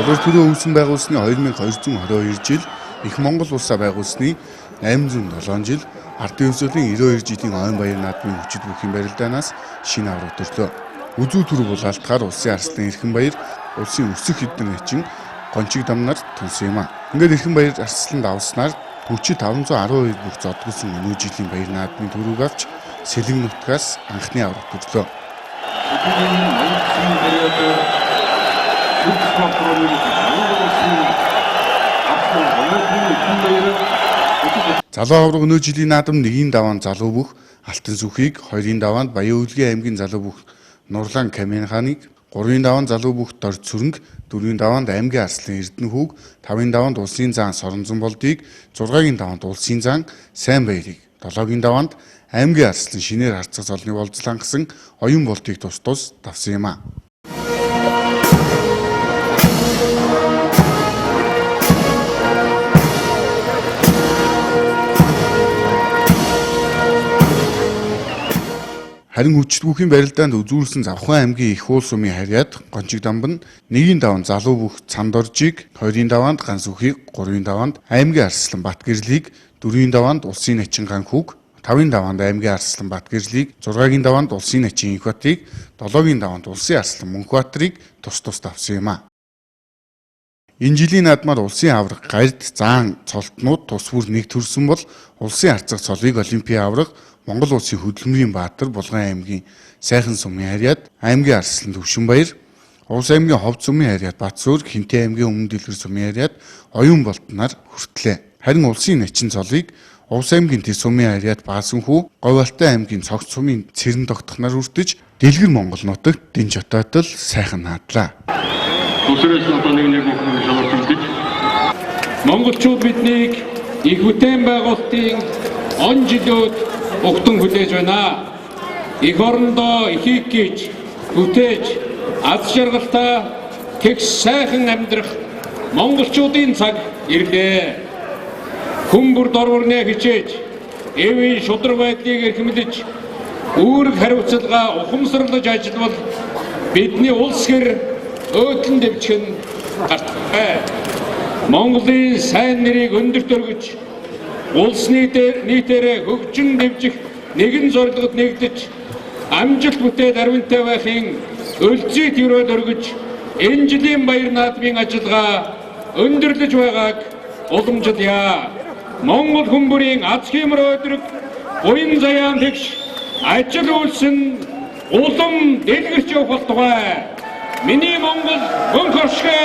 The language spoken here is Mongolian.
Болор төрөө үүсгэн байгуулсны 2222 жил, Их Монгол улсаа байгуулсны 807 жил, Ардын өвсөлийн 92 жилийн ойн баяр наадмын хүчит бүхийн барилдаанаас шинэ авраг төрлөө. Үзүү төрөв булаалтахаар улсын арслан эрхэн баяр, улсын өсөх хэдэн эчин гончиг дамнаар төлсөн юм а. Ингээд эрхэн баяр арсланд авснаар хүчит 512 бүх зодгосон өнөө жилийн баяр наадмын төрөв авч Сэлэн нутгаас анхны авраг төрлөө. Залуу авраг өнөө жилийн наадам 1-ийн даваан залуу бүх Алтан сүхийг, 2-ын даваанд Баян Өвлгийн аймгийн залуу бүх Нурлан Камен хааныг, 3-ын даваанд залуу бүх Дорж Сүрэнг, 4-ийн даваанд аймгийн арслан Эрдэнэ хүүг, 5-ын даваанд улсын заан Соронзон болдыг, 6-гийн даваанд улсын заан Сайн баярыг, 7-гийн даваанд аймгийн арслан Шинээр харцаг золны болцол хангасан оюун болтыг тус давсан юм а. Харин хүчит бүхийн барилдаанд үзүүлсэн Завхан аймгийн их уул сумын харьяат гончиг дамб нь 1-ийн даваанд залуу бүх Цандоржийг, 2-ын даваанд Ганс үхийг, 3-ын даваанд аймгийн арслан Батгэрлийг, 4-ийн даваанд улсын начин Ганхүүг, 5-ын даваанд аймгийн арслан Батгэрлийг, 6-гийн даваанд улсын начин Инхбатыг, 7-гийн даваанд улсын арслан Мөнхбаатарыг тус давсан юм а. Энэ жилийн наадмаар улсын авраг гард заан цолтнууд тус бүр нэг төрсөн бол улсын арцаг цолыг Олимпийн авраг Монгол улсын хөдөлмөрийн баатар Булган аймгийн Сайхан сумын харьяат аймгийн арслан Төвшинбаяр, Улс аймгийн Ховд сумын харьяат Батсуур, Хинтээ аймгийн Өмнө Дэлгэр сумын харьяат Оюун болтнаар хүртлээ. Харин улсын начин цолыг Улс аймгийн Тэс сумын харьяат Баасанхүү, Говьалтай аймгийн Цогц сумын Цэрэн тогтхнаар хүртэж Дэлгэр Монгол нутагт Дэн Жотоотол сайхан наадлаа. Тусралт нотоныг нэг бүхэн шалгуулж монголчууд биднийг их бүтээн байгуулалтын он жилүүд огтон хүлээж байна. Их орондоо ихийг гэж бүтээж аз жаргалтай тэгш сайхан амьдрах монголчуудын цаг ирлээ. Хүн бүр дорворнээ хичээж эвийн шудраг байдлыг эрхэмлэж үүрэг хариуцлага ухамсарлаж ажиллавал бидний улс гэр өөдлөн дэвжих нь гартай. Монголын сайн нэрийг өндөрт өргөж улсны нийтээрээ хөгжин дэвжих нэгэн зорилгод нэгдэж амжилт бүтээд арвинтай байхын өлзий төрөөд өргөж энэ жилийн баяр наадмын ажиллагаа өндөрлөж байгааг уламжлая. Монгол хүн бүрийн аз хэмээр өдрөг буян заяан тэгш ажил үйлсэн улам дэлгэрч явах тухай миний Монгол мөнх оршгэ.